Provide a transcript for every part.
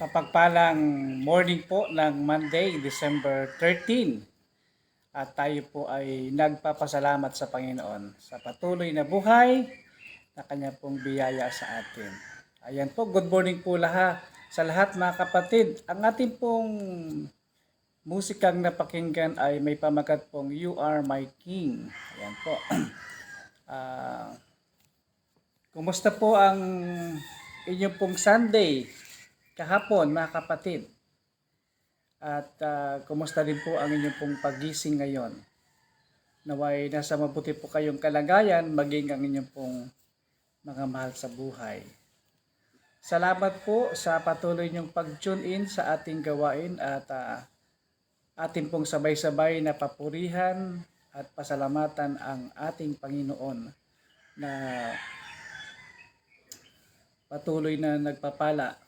Mapagpalang morning po ng Monday, December 13. At tayo po ay nagpapasalamat sa Panginoon sa patuloy na buhay na Kanya pong biyaya sa atin. Ayan po, good morning po sa lahat mga kapatid. Ang ating pong musikang napakinggan ay may pamagat pong You Are My King. Ayan po. Kumusta po ang inyong pong Sunday kahapon mga kapatid? At kumusta din po ang inyong pong pagising ngayon? Naway nasa mabuti po kayong kalagayan, maging ang inyong pong mga mahal sa buhay. Salamat po sa patuloy niyong pag-tune in sa ating gawain at ating pong sabay-sabay na papurihan at pasalamatan ang ating Panginoon na patuloy na nagpapala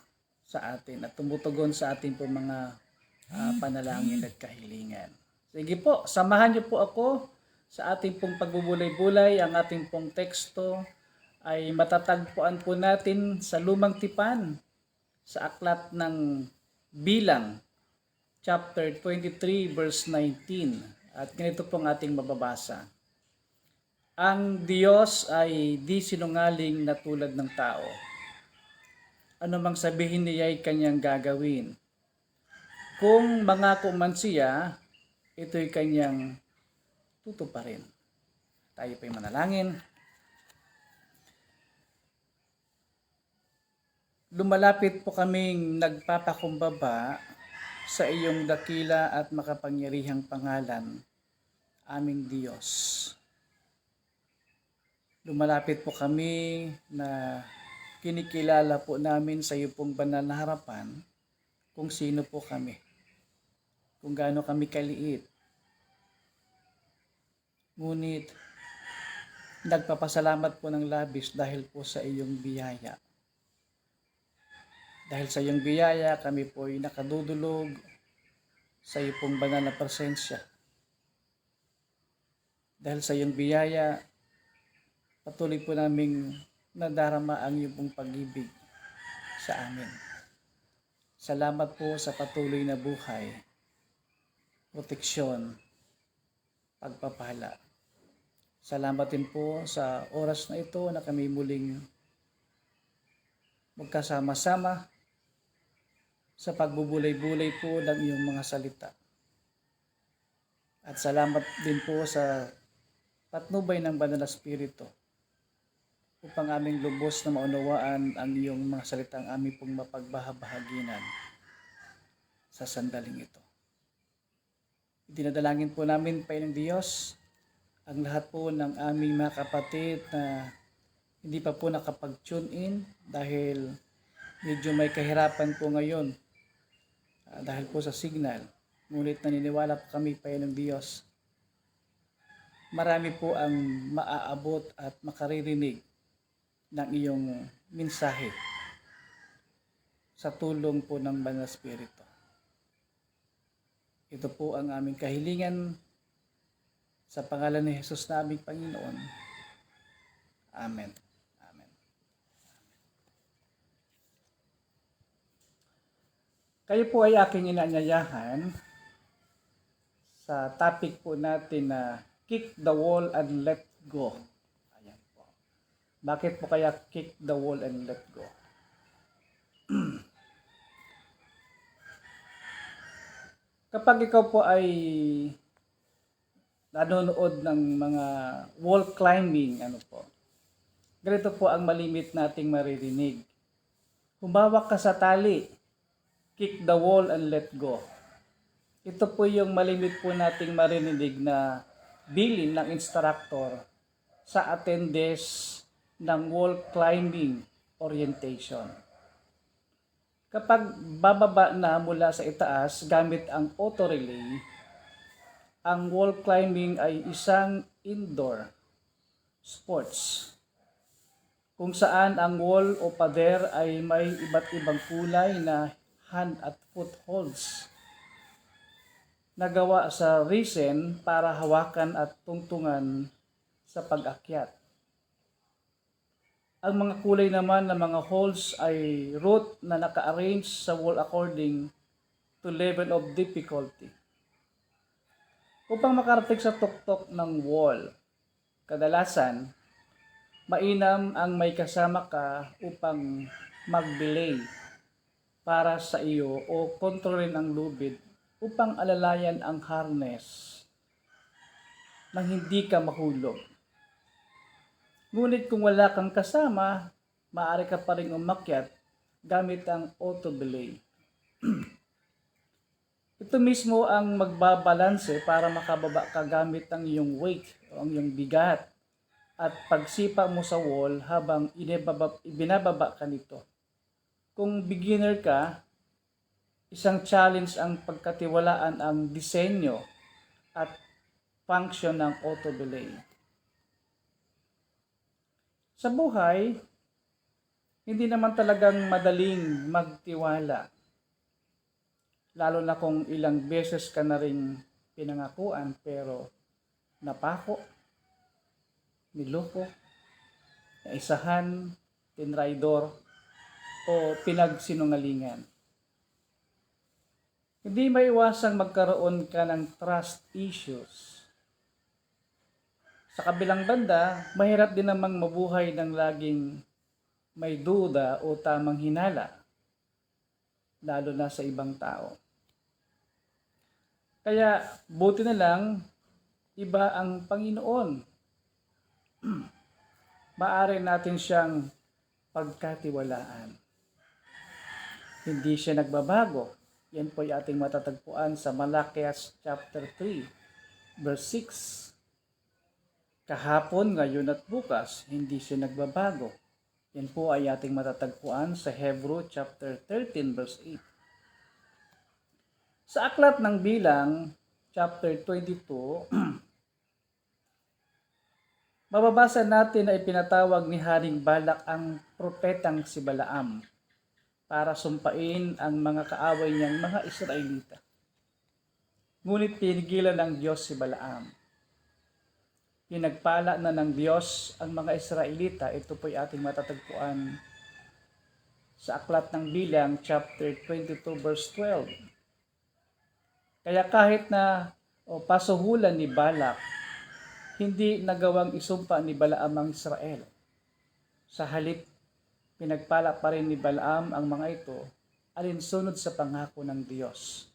sa atin at tumutugon sa ating pong mga panalangin at kahilingan. Sige po, samahan niyo po ako sa ating pong pagbubulay-bulay. Ang ating pong teksto ay matatagpuan po natin sa Lumang Tipan sa aklat ng Bilang, chapter 23, verse 19. At ganito pong ating mababasa. Ang Diyos ay di sinungaling na tulad ng tao. Ano mang sabihin niya ay kanyang gagawin. Kung mangako man siya, ito'y kanyang tutuparin. Tayo pa'y manalangin. Lumalapit po kaming nagpapakumbaba sa iyong dakila at makapangyarihang pangalan, aming Diyos. Lumalapit po kami na kinikilala po namin sa iyo pong banal na harapan kung sino po kami, kung gaano kami kaliit. Ngunit nagpapasalamat po ng labis dahil po sa iyong biyaya. Dahil sa iyong biyaya, kami po ay nakadudulog sa iyo pong banal na presensya. Dahil sa iyong biyaya, patuloy po naming nadarama ang iyong pong pag-ibig sa amin. Salamat po sa patuloy na buhay, proteksyon, pagpapala. Salamat din po sa oras na ito na kami muling magkasama-sama sa pagbubulay-bulay po ng iyong mga salita. At salamat din po sa patnubay ng Banal na Espiritu upang aming lubos na maunawaan ang iyong mga salitang aming pong mapagbahabahaginan sa sandaling ito. Dinadalangin po namin, Panginoong Diyos, ang lahat po ng aming mga kapatid na hindi pa po nakapag-tune in dahil medyo may kahirapan po ngayon dahil po sa signal. Ngunit naniniwala po kami, Panginoong Diyos, marami po ang maaabot at makaririnig ng iyong mensahe sa tulong po ng Banal na Espiritu. Ito po ang aming kahilingan sa pangalan ni Jesus na aming Panginoon. Amen. Amen. Kayo po ay aking inanyayahan sa topic po natin na kick the wall and let go. Ayan po. Bakit po kaya kick the wall and let go? Kapag ikaw po ay nanonood ng mga wall climbing, ganito po ang malimit nating maririnig. Humawak ka sa tali, kick the wall and let go. Ito po yung malimit po nating maririnig na bilin ng instructor sa attendance ng wall climbing orientation. Kapag bababa na mula sa itaas gamit ang auto relay, ang wall climbing ay isang indoor sports kung saan ang wall o pader ay may iba't ibang kulay na hand at foot holds na gawa sa resin para hawakan at tungtungan sa pag-akyat. Ang mga kulay naman ng mga holes ay root na naka-arrange sa wall according to level of difficulty. Upang makarating sa tuktok ng wall, kadalasan, mainam ang may kasama ka upang mag-belay para sa iyo o kontrolin ang lubid upang alalayan ang harness nang hindi ka mahulog. Ngunit kung wala kang kasama, maaari ka pa rin umakyat gamit ang auto belay. Ito mismo ang magbabalanse para makababa ka gamit ang iyong weight o ang iyong bigat at pagsipa mo sa wall habang ibinababa ka nito. Kung beginner ka, isang challenge ang pagkatiwalaan ang disenyo at function ng auto belay. Sa buhay, hindi naman talagang madaling magtiwala. Lalo na kung ilang beses ka na rin pinangakuan pero napako, niloko, naisahan, tinraidor, o pinagsinungalingan. Hindi maiwasang magkaroon ka ng trust issues. Sa kabilang banda, mahirap din namang mabuhay ng laging may duda o tamang hinala, lalo na sa ibang tao. Kaya buti na lang, iba ang Panginoon. Maaari natin siyang pagkatiwalaan. Hindi siya nagbabago. Yan po ay ating matatagpuan sa Malakias chapter 3, verse 6. Kahapon, ngayon at bukas, hindi siya nagbabago. Yan po ay ating matatagpuan sa Hebrew chapter 13 verse 8. Sa aklat ng Bilang chapter 22, mababasa natin na ipinatawag ni Haring Balak ang propetang si Balaam para sumpain ang mga kaaway niyang mga Israelita. Ngunit pinigilan ng Diyos si Balaam. Pinagpala na ng Diyos ang mga Israelita. Ito po'y ating matatagpuan sa aklat ng Bilang chapter 22 verse 12. Kaya kahit na pasuhulan ni Balak, hindi nagawang isumpa ni Balaam ang Israel. Sa halip, pinagpala pa rin ni Balaam ang mga ito alinsunod sa pangako ng Diyos.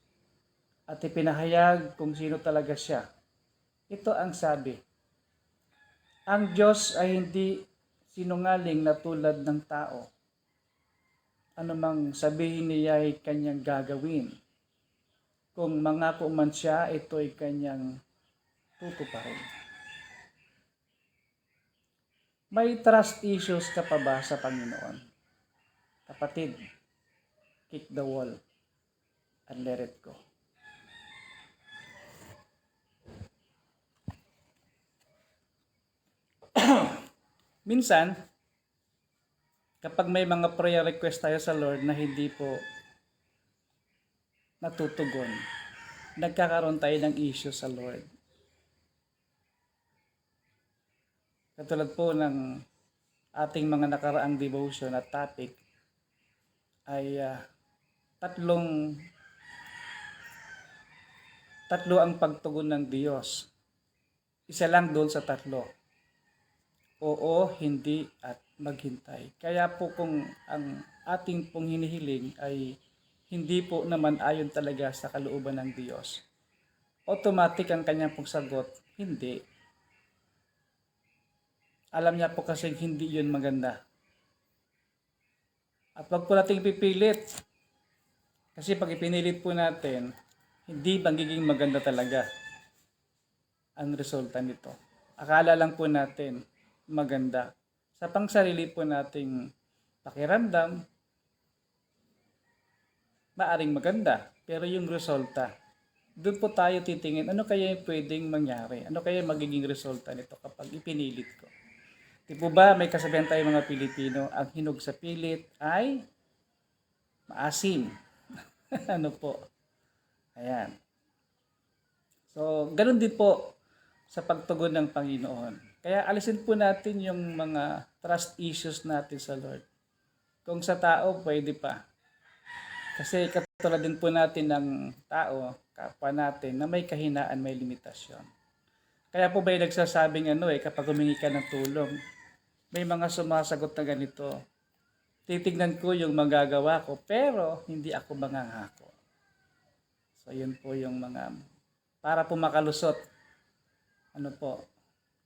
At ipinahayag kung sino talaga siya. Ito ang sabi, ang Diyos ay hindi sinungaling na tulad ng tao. Anumang sabihin niya ay kanyang gagawin. Kung mangako man siya, ito ay kanyang tutuparin. May trust issues ka pa ba sa Panginoon? Kapatid, kick the wall and let it go. Minsan, kapag may mga prayer request tayo sa Lord na hindi po natutugon, nagkakaroon tayo ng issue sa Lord. Katulad po ng ating mga nakaraang devotion at topic ay tatlo ang pagtugon ng Diyos. Isa lang doon sa tatlo. Oo, hindi, at maghintay. Kaya po kung ang ating pong hinihiling ay hindi po naman ayon talaga sa kalooban ng Diyos, automatic ang kanyang pong sagot, hindi. Alam niya po kasi hindi yun maganda. At wag po nating pipilit. Kasi pag ipinilit po natin, hindi magiging maganda talaga ang resulta nito. Akala lang po natin maganda. Sa pangsarili po nating pakiramdam, maaring maganda. Pero yung resulta, doon po tayo titingin, ano kaya yung pwedeng mangyari? Ano kaya magiging resulta nito kapag ipinilit ko? Di po ba may kasabihan tayo mga Pilipino, ang hinog sa pilit ay maasim. Ano po? Ayan. So, ganun din po sa pagtugon ng Panginoon. Kaya alisin po natin yung mga trust issues natin sa Lord. Kung sa tao, pwede pa. Kasi katulad din po natin ng tao, kapwa natin, na may kahinaan, may limitasyon. Kaya po ba yung nagsasabing kapag humingi ka ng tulong, may mga sumasagot na ganito. Titignan ko yung magagawa ko, pero hindi ako mangangako. So yun po yung mga, para po makalusot.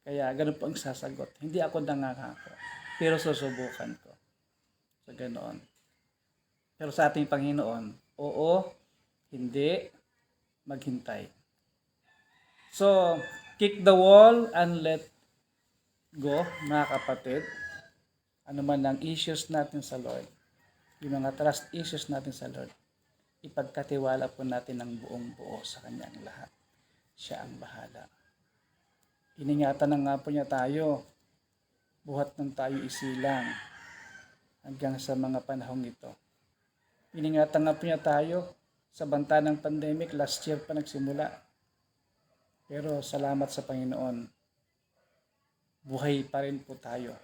Kaya ganun po ang sasagot. Hindi ako nangangako, pero susubukan ko. So ganoon. Pero sa ating Panginoon, oo, hindi, maghintay. So, kick the wall and let go, mga kapatid. Ano man ang issues natin sa Lord, yung mga trust issues natin sa Lord, ipagkatiwala po natin ng buong buo sa Kanyang lahat. Siya ang bahala. Iningatan na nga po niya tayo, buhat ng tayo isilang, hanggang sa mga panahong ito. Iningatan nga po niya tayo sa banta ng pandemic, last year pa nagsimula. Pero salamat sa Panginoon, buhay pa rin po tayo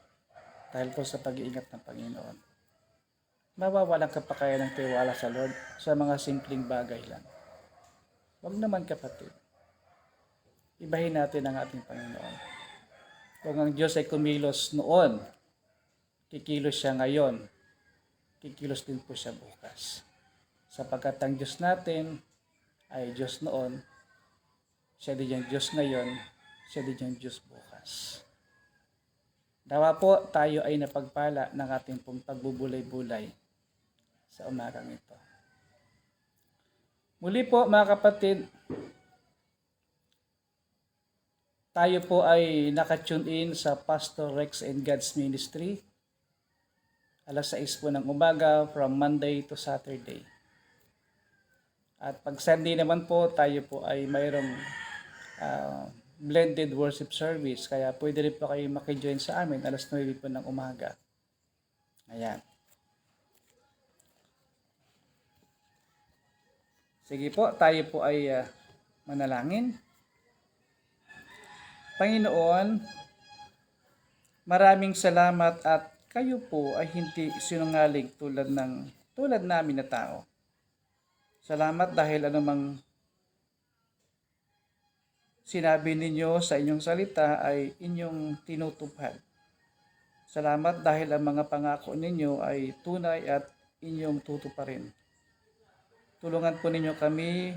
dahil po sa pag-iingat ng Panginoon. Mawawalan ka pa kaya ng tiwala sa Lord sa mga simpleng bagay lang. Huwag naman kapatid. Ibahin natin ang ating Panginoon. Kung ang Diyos ay kumilos noon, kikilos siya ngayon, kikilos din po siya bukas. Sapagkat ang Diyos natin ay Diyos noon, siya din yung Diyos ngayon, siya din yung Diyos bukas. Dawa po tayo ay napagpala ng ating pong pagbubulay-bulay sa umagang ito. Muli po mga kapatid, tayo po ay nakatune in sa Pastor Rex and God's Ministry. Alas 6 po ng umaga from Monday to Saturday. At pag Sunday naman po, tayo po ay mayroong blended worship service. Kaya pwede rin po kayo makijoin sa amin alas 9 po ng umaga. Ayan. Sige po, tayo po ay manalangin. Panginoon, maraming salamat at kayo po ay hindi sinungaling tulad namin na tao. Salamat dahil anumang sinabi ninyo sa inyong salita ay inyong tinutupad. Salamat dahil ang mga pangako ninyo ay tunay at inyong tutuparin. Tulungan po ninyo kami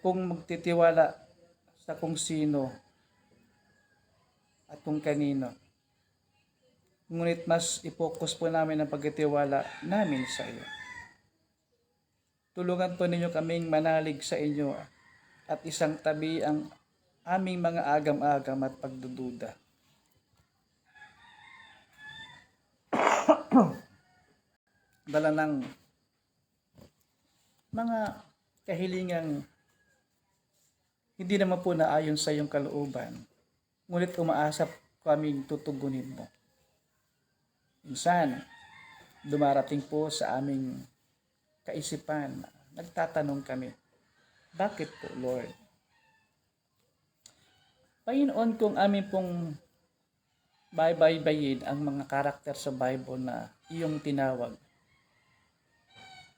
kung magtitiwala sa kung sino at kung kanino. Ngunit mas ipokus po namin ang pagtitiwala namin sa iyo. Tulungan po ninyo kaming manalig sa inyo at isang tabi ang aming mga agam-agam at pagdududa. Dala ng mga kahilingang hindi naman po naayon sa iyong kalooban, ngunit umaasap kaming tutugunin mo. Minsan, dumarating po sa aming kaisipan, nagtatanong kami, bakit po, Lord? Panginoon, kung amin pong baybayin ang mga karakter sa Bible na iyong tinawag,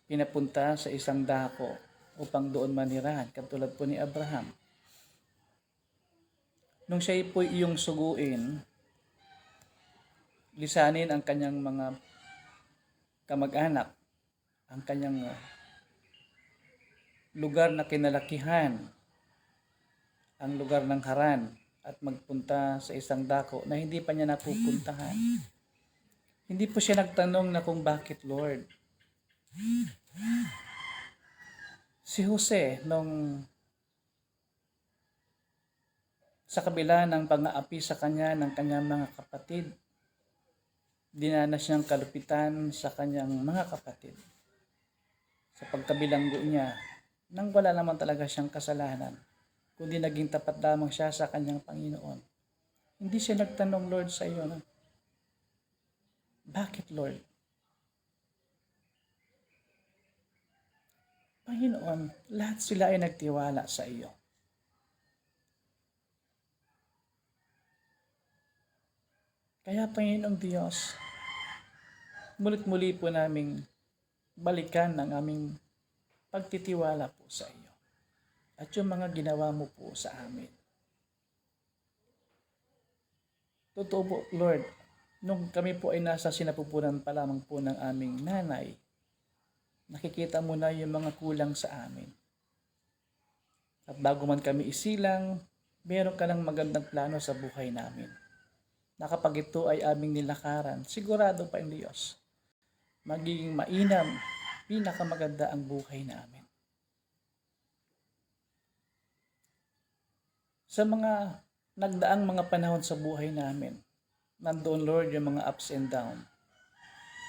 pinapunta sa isang dako upang doon manirahan, katulad po ni Abraham. Nung siya po iyong suguin, lisanin ang kanyang mga kamag-anak, ang kanyang lugar na kinalakihan, ang lugar ng Haran, at magpunta sa isang dako na hindi pa niya napupuntahan. Hindi po siya nagtanong na kung bakit, Lord. Si Jose, nung sa kabila ng pang-aapi sa kanya ng kanyang mga kapatid, dinanas niyang kalupitan sa kanyang mga kapatid. Sa pagkabilanggo niya, nang wala naman talaga siyang kasalanan, kundi naging tapat lamang siya sa kanyang Panginoon. Hindi siya nagtanong, Lord, sa iyo, no? Bakit, Lord? Panginoon, lahat sila ay nagtiwala sa iyo. Kaya Panginoong Diyos, mulit-muli po naming balikan ang aming pagtitiwala po sa iyo at yung mga ginawa mo po sa amin. Totoo po, Lord, nung kami po ay nasa sinapupunan pa lamang po ng aming nanay, nakikita mo na yung mga kulang sa amin. At bago man kami isilang, meron ka ng magandang plano sa buhay namin. Na kapag ito ay aming nilakaran, sigurado pa ang Diyos, magiging mainam, pinakamaganda ang buhay namin. Sa mga nagdaang mga panahon sa buhay namin, nandoon Lord yung mga ups and down.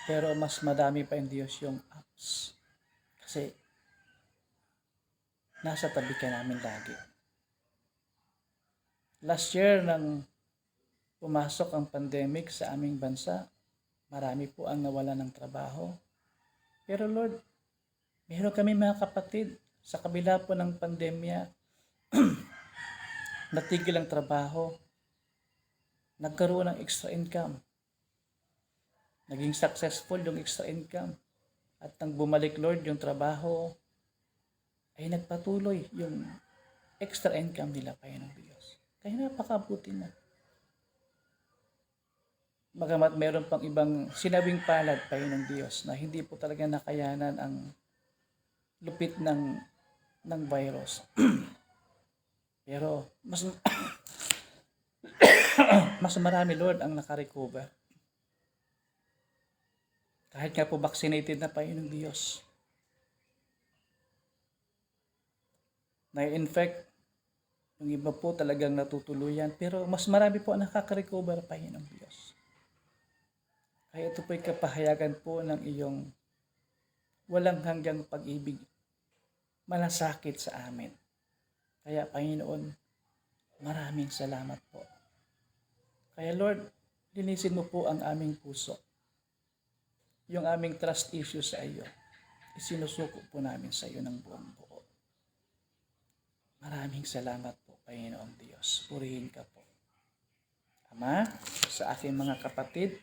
Pero mas madami pa ang Diyos yung ups. Kasi nasa tabi ka namin lagi. Last year nang pumasok ang pandemic sa aming bansa, marami po ang nawala ng trabaho. Pero Lord, meron kami mga kapatid sa kabila po ng pandemya, natigil ang trabaho, nagkaroon ng extra income. Naging successful yung extra income. At nang bumalik Lord yung trabaho, ay nagpatuloy yung extra income nila pa ng Diyos. Kaya napakabuti na. Bagamat meron pang ibang sinabing palad pa ng Diyos na hindi po talaga nakayanan ang lupit ng virus. Pero mas marami Lord ang nakarecover. Kahit nga po vaccinated na pa ng Diyos. Na-infect, yung iba po talagang natutuluyan, pero mas marami po ang nakaka-recover pa ng Diyos. Kaya ito po'y kapahayagan po ng iyong walang hanggang pag-ibig, malasakit sa amin. Kaya Panginoon, maraming salamat po. Kaya Lord, linisin mo po ang aming puso. Yung aming trust issues sa iyo, isinusuko po namin sa iyo ng buong buo. Maraming salamat po, Panginoong Diyos. Purihin ka po. Ama, sa aking mga kapatid,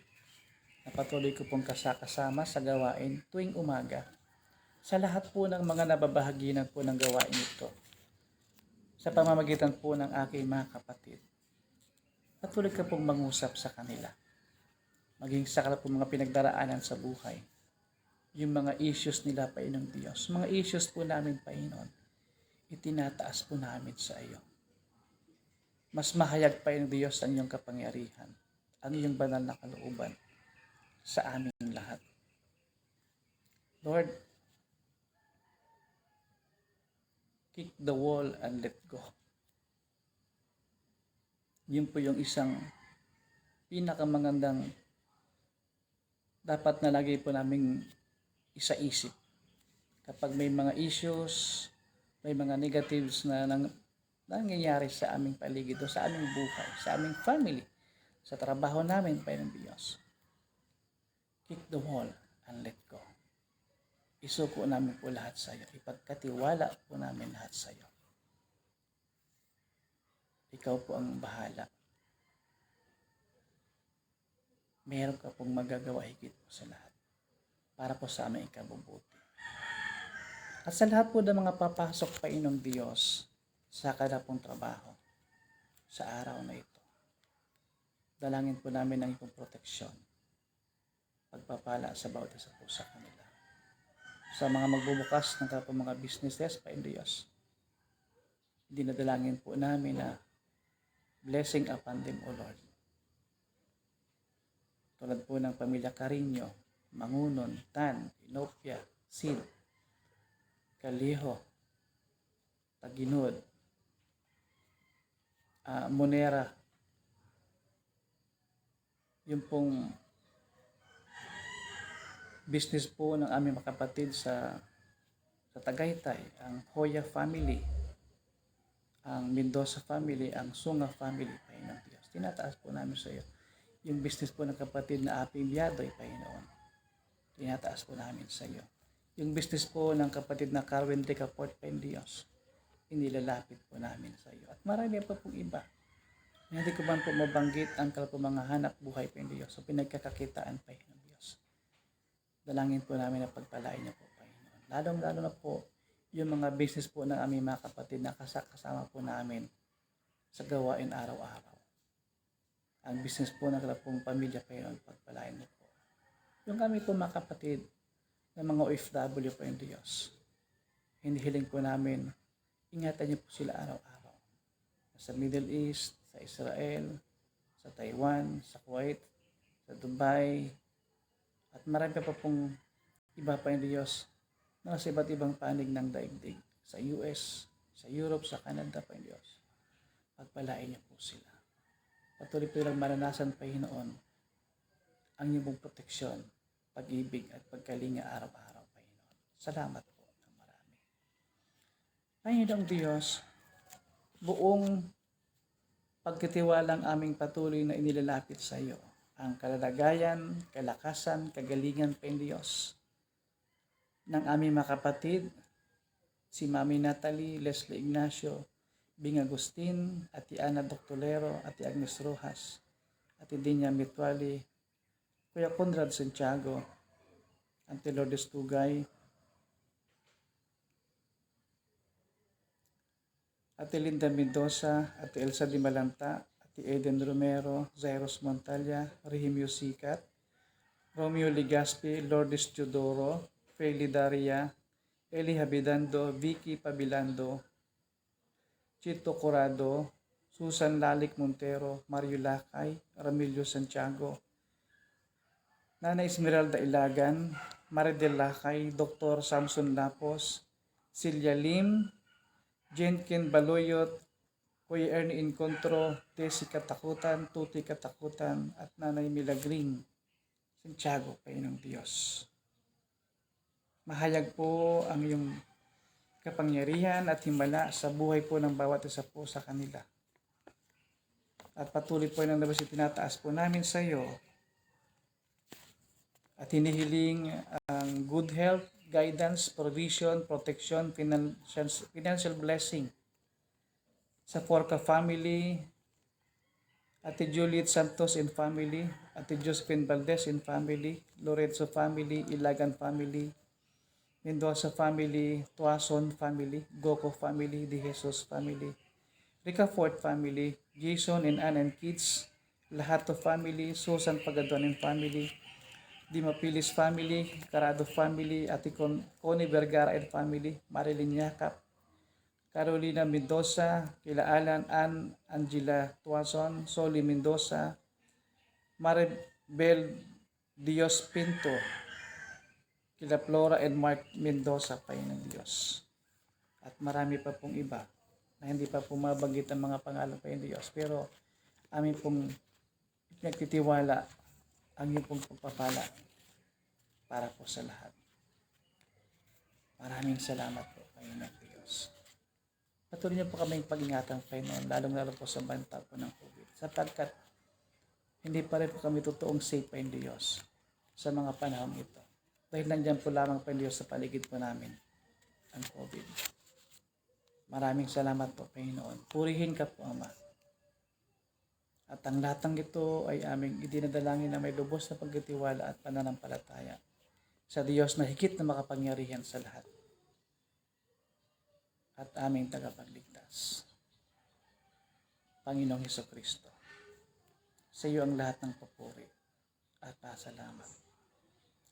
na patuloy ko pong kasama sa gawain tuwing umaga. Sa lahat po ng mga nababahaginan po ng gawain ito. Sa pamamagitan po ng aking mga kapatid. Patuloy ka pong mangusap sa kanila. Maging sa kanila po mga pinagdaraanan sa buhay. Yung mga issues nila, Panginoong Diyos. Mga issues po namin, Panginoon. Itinataas po namin sa iyo. Mas mahayag pa yung Diyos ang iyong kapangyarihan. Ang iyong banal na kalooban sa aming lahat. Lord, kick the wall and let go. Yun po yung isang pinakamagandang dapat na lagi po naming isaisip. Kapag may mga issues, may mga negatives na nangyayari sa aming paligid o sa aming buhay, sa aming family, sa trabaho namin, Panginoong Diyos. Kick the wall and let go. Isuko namin po lahat sa iyo. Ipagkatiwala po namin lahat sa iyo. Ikaw po ang bahala. Meron ka pong magagawa higit po sa lahat. Para po sa aming ikabubuti. At sa lahat po ng mga papasok pa inong Diyos sa kada pong trabaho sa araw na ito. Dalangin po namin ang iyong proteksyon. Pagpapala sa bawat isa po sa kanila. Sa mga magbubukas ng kapag mga businesses pa in Diyos. Dinadalangin po namin na blessing upon them, O Lord. Tulad po ng pamilya Carino, Mangunon, Tan, Inopia, Sid, Kaliho, Taginod, Monera, yung pong business po ng aming mga kapatid sa Tagaytay, ang Hoya family, ang Mendoza family, ang Sunga family, Panginoon Diyos. Tinataas po namin sa iyo. Yung business po ng kapatid na Aping Biadoy, Panginoon. Tinataas po namin sa iyo. Yung business po ng kapatid na Carwin Ricaport, Panginoon Diyos. Inilalapit po namin sa iyo. At marami pa pong iba. Hindi ko man po mabanggit ang po mga hanap buhay po ng Diyos. So pinagkakakitaan pa ng Diyos. Dalangin po namin na pagpalain niyo po, Panginoon. Lalo na po yung mga business po ng aming mga kapatid na kasama po namin sa gawain araw-araw. Ang business po ng pong pamilya, Panginoon, pagpalain niyo po. Yung kami po mga kapatid ng mga OFW po ng Diyos. Hinihiling po namin, ingatan niyo po sila araw-araw. Sa Middle East, sa Israel, sa Taiwan, sa Kuwait, sa Dubai, at marami pa pong iba pa ng Diyos na sa iba't ibang panig ng daigdig. Sa US, sa Europe, sa Canada pa ng Diyos. Pagpalain niyo po sila. Patuloy po lang maranasan, Panginoon, ang iyong proteksyon, pag-ibig at pagkalinga araw-araw, Panginoon. Salamat po ng marami. Panginoong Diyos, buong pagkatiwalang aming patuloy na inilalapit sa iyo, ang kalalagayan, kalakasan, kagalingan pa ng Diyos ng aming mga kapatid, si Mami Natalie, Leslie Ignacio, Bing Agustin, Ati Ana Doctolero, Ati Agnes Rojas, Ati Dinya Mitwali, Kuya Conrad Santiago, Ante Lourdes Tugay, Ate Linda Mendoza, Ate Elsa Di Malanta, Ate Eden Romero, Zairos Montalya, Rehimio Sikat, Romeo Ligaspi, Lourdes Teodoro, Feli Daria, Eli Habidando, Vicky Pabilando, Chito Corrado, Susan Lalik Montero, Mario Lakay, Ramilio Santiago, Nana Esmeralda Ilagan, Maridel Lakay, Dr. Samson Lapos, Celia Lim, Jenkin Baloyot, Kuya Ernie Incontro, Tessie Katakutan, Tuti Katakutan, at Nanay Milagring, Santiago, Panginoong Diyos. Mahayag po ang iyong kapangyarihan at himala sa buhay po ng bawat isa po sa kanila. At patuloy po ng labas itinataas po namin sa iyo at hinihiling ang good health, guidance, provision, protection, financial blessing sa Forca family, Ate Juliet Santos and family, Ate Josephine Valdez and family, Lorenzo family, Ilagan family, Mendoza family, Tuason family, Goko family, De Jesus family, Rica Fort family, Jason and Ann and kids, Lahato family, Susan Pagaduan and family, Di Mapilis family, Carado family, Ate Connie Vergara and family, Marilyn Yakap, Carolina Mendoza, kila Alan Ann Angela Tuason, Soli Mendoza, Maribel Dios Pinto, kila Flora and Mark Mendoza, Panginoong Diyos. At marami pa pong iba na hindi pa pumabanggit ang mga pangalan, Panginoong Diyos. Pero amin pong nagtitiwala ang iyong pong pagpapala para po sa lahat. Maraming salamat po, Panginoong Diyos. Patuloy niyo po kaming pag-ingatan, Panginoon, lalong-lalo po sa banta po ng COVID. Sapagkat hindi pa rin po kami totoong safe, Panginoong Diyos, sa mga panahon ito. Dahil nandiyan po lamang, Panginoon Diyos, sa paligid po namin ang COVID. Maraming salamat po, Panginoon. Purihin ka po, Ama. At ang lahat ng ito ay aming idinadalangin na may lubos na pagtitiwala at pananampalataya sa Diyos na higit na makapangyarihan sa lahat at aming tagapagligtas, Panginoong Hesukristo. Sa iyo ang lahat ng papuri at pasalamat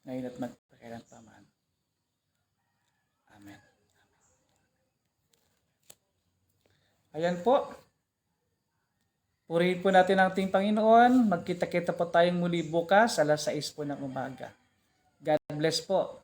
ngayon at magpakailan paman. Amen. Ayan po. Purihin po natin ang ating Panginoon. Magkita-kita po tayong muli bukas alas 6 po ng umaga. God bless po.